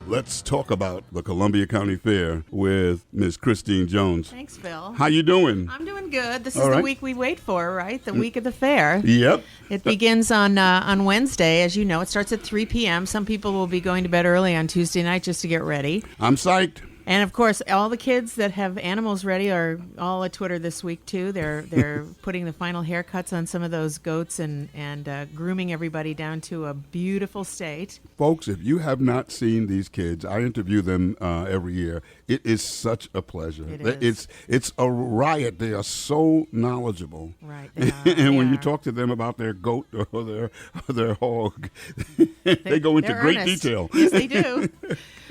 Let's talk about the Columbia County Fair with Ms. Christine Jones. Thanks, Phil. How you doing? I'm doing good. This All is right. the week we wait for, right? The week of the fair. Yep. It begins on Wednesday, as you know. It starts at 3 p.m. Some people will be going to bed early on Tuesday night just to get ready. I'm psyched. And of course, all the kids that have animals ready are all at Twitter this week too. They're putting the final haircuts on some of those goats and grooming everybody down to a beautiful state. Folks, if you have not seen these kids, I interview them every year. It is such a pleasure. It is. It's a riot. They are so knowledgeable. Right. They are. And when They you are. talk to them about their goat or their hog, they go into They're great earnest. detail. Yes, they do.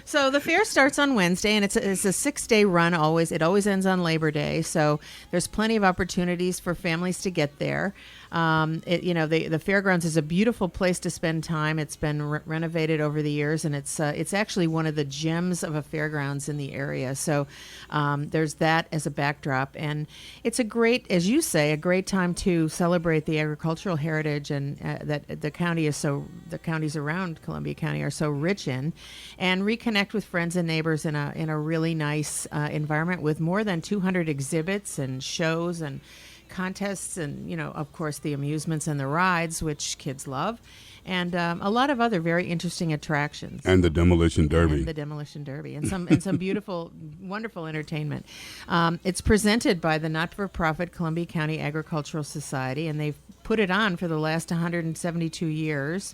So the fair starts on Wednesday, and it's a 6-day run. It always ends on Labor Day. So there's plenty of opportunities for families to get there. The fairgrounds is a beautiful place to spend time. It's been renovated over the years, and it's actually one of the gems of a fairgrounds in the area. So there's that as a backdrop, and it's a great, as you say, a great time to celebrate the agricultural heritage and that the counties around Columbia County are so rich in, and reconnect with friends and neighbors in a really nice environment with more than 200 exhibits and shows and contests and, of course, the amusements and the rides, which kids love, and a lot of other very interesting attractions. And the Demolition Derby. And some beautiful, wonderful entertainment. It's presented by the not-for-profit Columbia County Agricultural Society, and they've put it on for the last 172 years.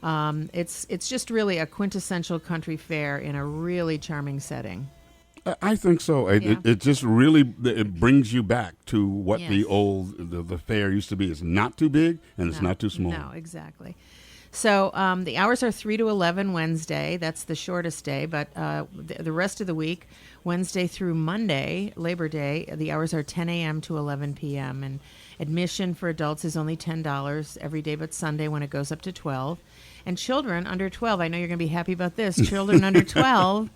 It's just really a quintessential country fair in a really charming setting. I think so. Yeah. It just really it brings you back to what Yes. the fair used to be. It's not too big and it's not too small. No, exactly. So the hours are 3 to 11 Wednesday. That's the shortest day. But the rest of the week, Wednesday through Monday, Labor Day, the hours are 10 a.m. to 11 p.m. And admission for adults is only $10 every day but Sunday when it goes up to $12. And children under 12, I know you're going to be happy about this, children under 12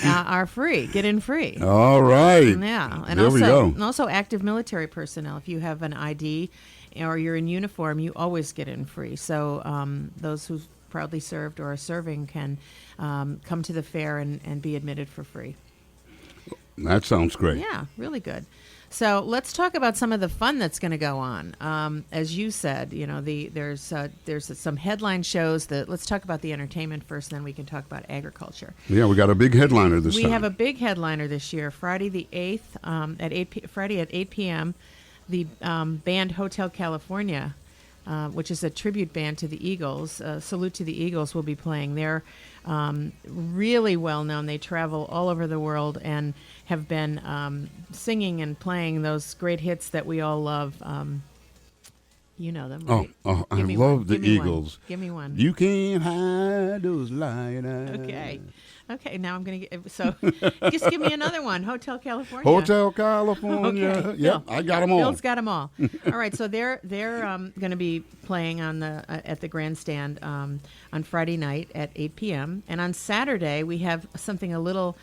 are free, get in free. All right. Yeah. And There we go. And also active military personnel. If you have an ID or you're in uniform, you always get in free. So those who've proudly served or are serving can come to the fair and be admitted for free. That sounds great. Yeah, really good. So let's talk about some of the fun that's going to go on. As you said, there's some headline shows. Let's talk about the entertainment first, then we can talk about agriculture. Yeah, we got a big headliner this time. We have a big headliner this year, Friday the 8th, Friday at 8 p.m., the band Hotel California, which is a tribute band to the Eagles. Salute to the Eagles will be playing. They're really well known. They travel all over the world and have been singing and playing those great hits that we all love. You know them, right? I love the Give me Eagles. Give me one. You can't hide those light eyes. Okay, now I'm going to get, so just give me another one, Hotel California. Hotel California. Okay, Yep, Phil. I got them all. Phil's got them all. All right, so they're going to be playing at the grandstand on Friday night at 8 p.m. And on Saturday, we have something a little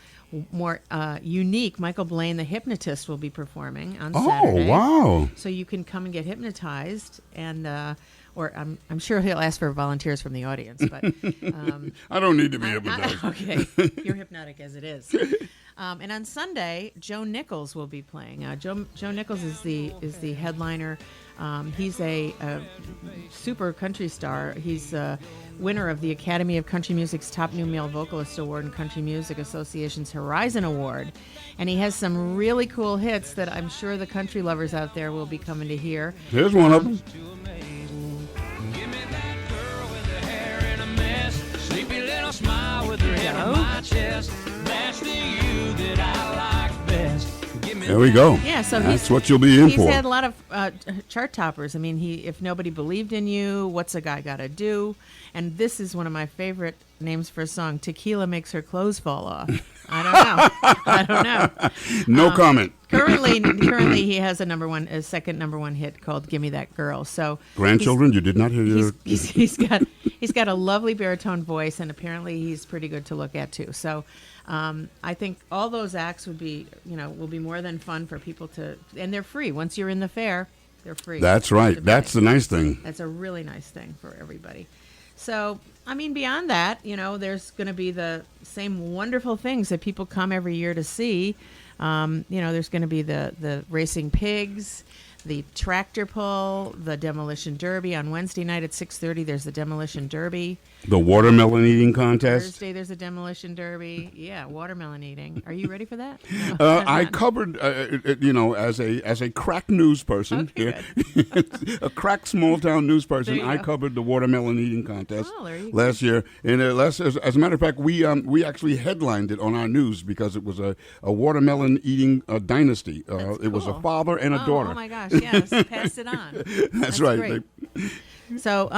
more unique. Michael Blaine, the hypnotist, will be performing on Saturday. Oh, wow. So you can come and get hypnotized, and or I'm sure he'll ask for volunteers from the audience, but I don't need to be hypnotized. okay, you're hypnotic as it is. And on Sunday, Joe Nichols will be playing. Joe Nichols is the headliner. He's a super country star. He's a winner of the Academy of Country Music's Top New Male Vocalist Award and Country Music Association's Horizon Award. And he has some really cool hits that I'm sure the country lovers out there will be coming to hear. Here's one of them. Smile with her head on my chest. That's the you that I like best. Give me There we go. Yeah, so that's what you'll be in he's for. had a lot of chart toppers. I mean, if nobody believed in you, what's a guy got to do? And this is one of my favorite names for a song. Tequila makes her clothes fall off. I don't know. No comment. Currently, he has a second number one hit called "Give Me That Girl." So Grandchildren, you did not hear your... he's got a lovely baritone voice, and apparently he's pretty good to look at too. So I think all those acts will be more than fun for people to, and they're free. Once you're in the fair, they're free. That's right. That's the nice thing. That's a really nice thing for everybody. So, I mean, beyond that, there's going to be the same wonderful things that people come every year to see. There's going to be the racing pigs, the tractor pull, the demolition derby. On Wednesday night at 6:30, there's the demolition derby. The watermelon eating contest. Thursday, there's a demolition derby. Yeah, watermelon eating. Are you ready for that? No, I covered, as a crack news person, Okay, a crack small town news person. There you I go. covered the watermelon eating contest Oh, there you go. last year, and as a matter of fact, we actually headlined it on our news because it was a watermelon eating dynasty. It was a cool. father and a daughter. Oh my gosh, yes, pass it on. That's right. Great. So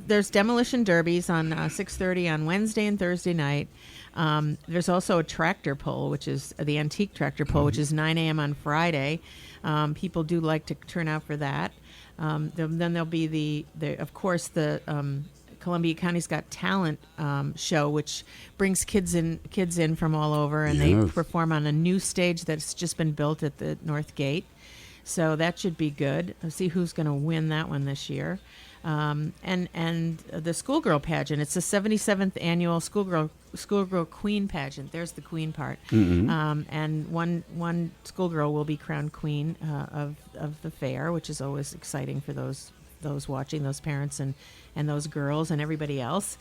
there's demolition derbies on 6:30 on Wednesday and Thursday night. There's also a tractor pull, which is the antique tractor pull, which is 9 a.m. on Friday. People do like to turn out for that. Then there'll be of course the Columbia County's Got Talent show, which brings kids in from all over, and they Yes. perform on a new stage that's just been built at the North Gate. So that should be good. I'll see who's going to win that one this year. And the schoolgirl pageant. It's the 77th annual schoolgirl queen pageant. There's the queen part. And one schoolgirl will be crowned queen of the fair, which is always exciting for those watching, those parents and those girls and everybody else.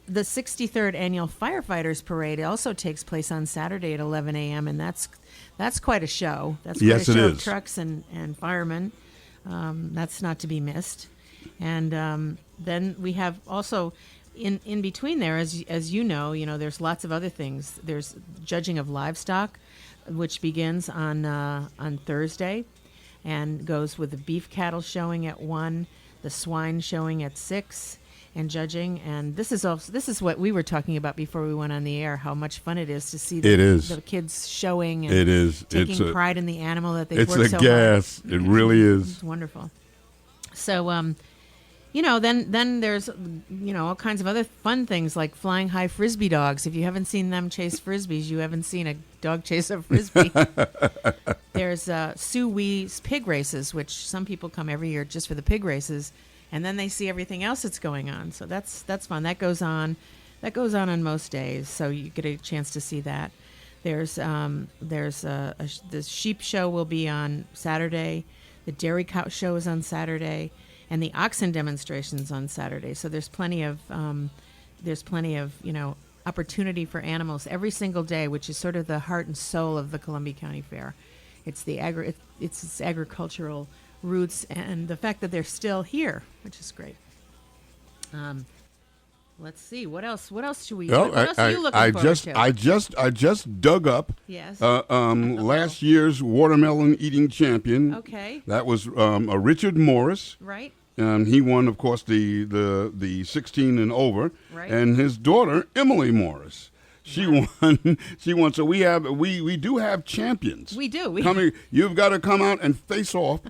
The 63rd annual firefighters parade also takes place on Saturday at 11 a.m. and that's quite a show. That's quite Yes, a it show is. of trucks and firemen. That's not to be missed. And then we have also in between there, as you know, there's lots of other things. There's judging of livestock, which begins on Thursday, and goes with the beef cattle showing at 1, the swine showing at 6, and judging. And this is what we were talking about before we went on the air. How much fun it is to see the kids showing and It is. taking pride in the animal that they've It's worked a so gas. hard. It really is. It's wonderful. So, then there's, all kinds of other fun things like flying high frisbee dogs. If you haven't seen them chase frisbees, you haven't seen a dog chase a frisbee. There's Sue Wee's pig races, which some people come every year just for the pig races, and then they see everything else that's going on. So that's fun. That goes on most days. So you get a chance to see that. There's the sheep show will be on Saturday. The dairy cow show is on Saturday, and the oxen demonstrations on Saturday. So there's plenty of opportunity for animals every single day, which is sort of the heart and soul of the Columbia County Fair. It's its agricultural roots and the fact that they're still here, which is great. Let's see what else. What else should we? Well, what else are you looking forward to? I just dug up Yes. last year's watermelon eating champion. Okay. That was a Richard Morris. Right. He won, of course, the 16 and over. Right. And his daughter Emily Morris. She won. She won. So we do have champions. We do. You've got to come out and face off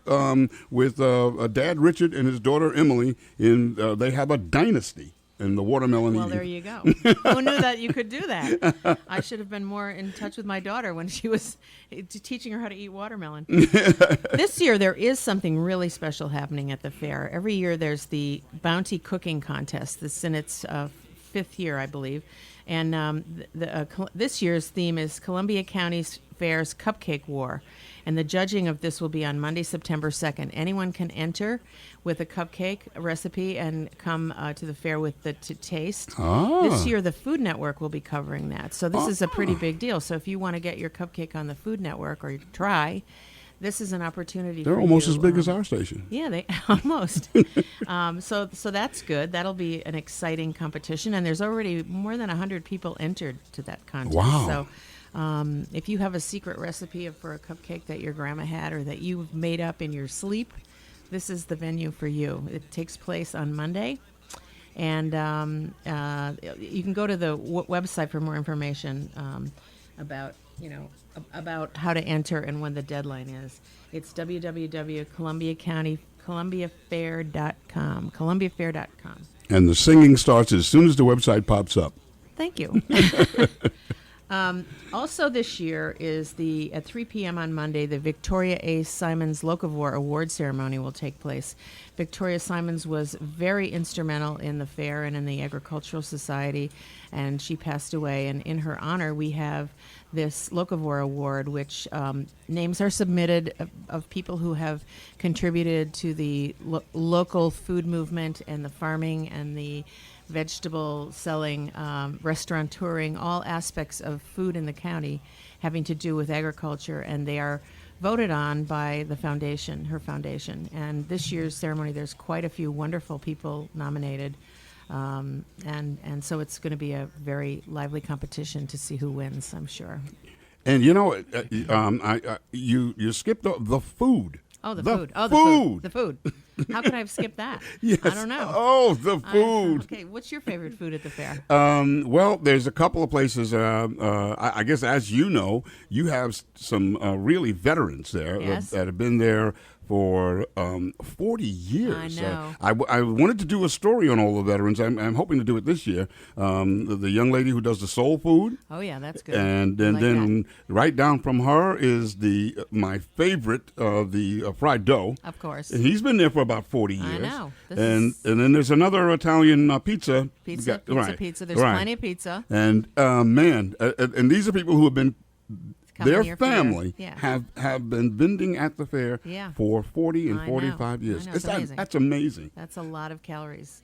with Dad Richard and his daughter Emily. They have a dynasty in the watermelon Well, eating. there you go. Who knew that you could do that? I should have been more in touch with my daughter when she was teaching her how to eat watermelon. This year, there is something really special happening at the fair. Every year, there's the Bounty Cooking Contest. This is in its 5th year, I believe. And this year's theme is Columbia County Fair's Cupcake War. And the judging of this will be on Monday, September 2nd. Anyone can enter with a cupcake recipe and come to the fair to taste. This year, the Food Network will be covering that. So this is a pretty big deal. So if you want to get your cupcake on the Food Network or try, this is an opportunity for you. They're almost as big as our station. Yeah, they almost. So that's good. That'll be an exciting competition. And there's already more than 100 people entered to that contest. Wow. So if you have a secret recipe for a cupcake that your grandma had or that you've made up in your sleep, this is the venue for you. It takes place on Monday. And you can go to the website for more information about how to enter and when the deadline is. It's www.columbiafair.com. columbiafair.com. And the singing starts as soon as the website pops up. Thank you. Also this year is at 3 p.m. on Monday, the Victoria A. Simons Locavore Award Ceremony will take place. Victoria Simons was very instrumental in the fair and in the Agricultural Society, and she passed away. And in her honor, we have this Locavore Award, which names are submitted of people who have contributed to the local food movement and the farming and the vegetable selling, restaurateuring, all aspects of food in the county having to do with agriculture, and they are voted on by the foundation, her foundation. And this year's ceremony, there's quite a few wonderful people nominated, and so it's going to be a very lively competition to see who wins, I'm sure. And you know, you skipped the food. Oh, the food. Oh, the food. The food. How could I have skipped that? Yes. I don't know. Oh, the food. Okay, what's your favorite food at the fair? Well, there's a couple of places. I guess, as you know, you have some really veterans there Yes. that have been there for 40 years. I know. I wanted to do a story on all the veterans. I'm hoping to do it this year. The young lady who does the soul food. Oh, yeah, that's good. And I like then right down from her is my favorite, the fried dough. Of course. And he's been there for about 40 years. I know. And then there's another Italian pizza. Pizza. Right. There's plenty of pizza. And man, and these are people who have been, Coming their here for family yeah. have been vending at the fair Yeah. for 40 and I 45 know. years. I know. It's amazing. That's amazing. That's a lot of calories.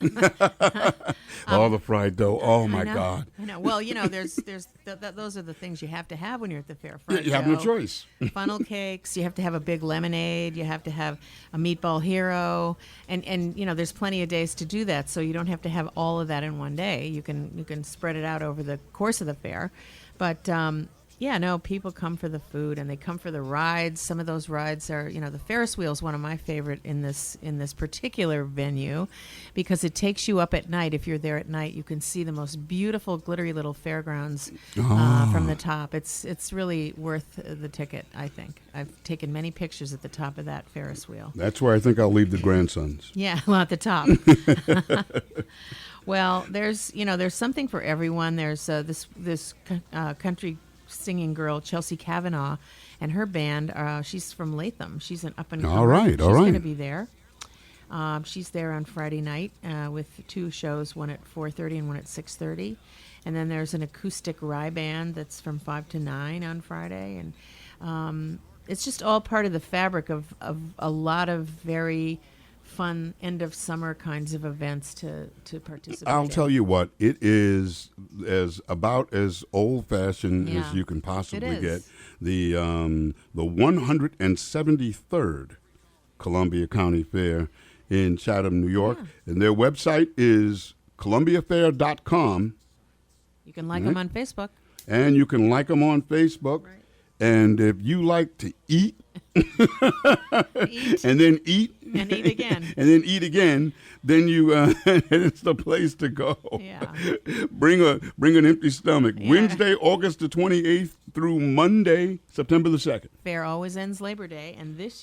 All the fried dough. Oh my I know. God. I know. Well, you know, there's those are the things you have to have when you're at the fair. Yeah, Fried you have no dough, choice. funnel cakes. You have to have a big lemonade. You have to have a meatball hero, and you know, there's plenty of days to do that. So you don't have to have all of that in one day. You can spread it out over the course of the fair, but. Yeah, no, people come for the food and they come for the rides. Some of those rides are, you know, the Ferris wheel is one of my favorite in this particular venue because it takes you up at night. If you're there at night, you can see the most beautiful glittery little fairgrounds from the top. It's really worth the ticket, I think. I've taken many pictures at the top of that Ferris wheel. That's where I think I'll leave the grandsons. Yeah, well, at the top. Well, there's something for everyone. There's this country singing girl, Chelsea Kavanaugh, and her band. She's from Latham. She's an up-and-comer. All right. She's going to be there. She's there on Friday night with two shows, one at 4:30 and one at 6:30. And then there's an acoustic rye band that's from 5 to 9 on Friday. And it's just all part of the fabric of a lot of very fun end of summer kinds of events to participate I'll in. tell you what, it is about as old fashioned Yeah, as you can possibly it get. is. The 173rd Columbia County Fair in Chatham, New York, and their website is columbiafair.com, You can like them on Facebook. and you can like them on Facebook. Right. And if you like to eat, Eat and then eat and eat again. and then eat again, then you it's the place to go. Yeah. Bring an empty stomach. Yeah. Wednesday, August the 28th through Monday, September the 2nd. Fair always ends Labor Day, and this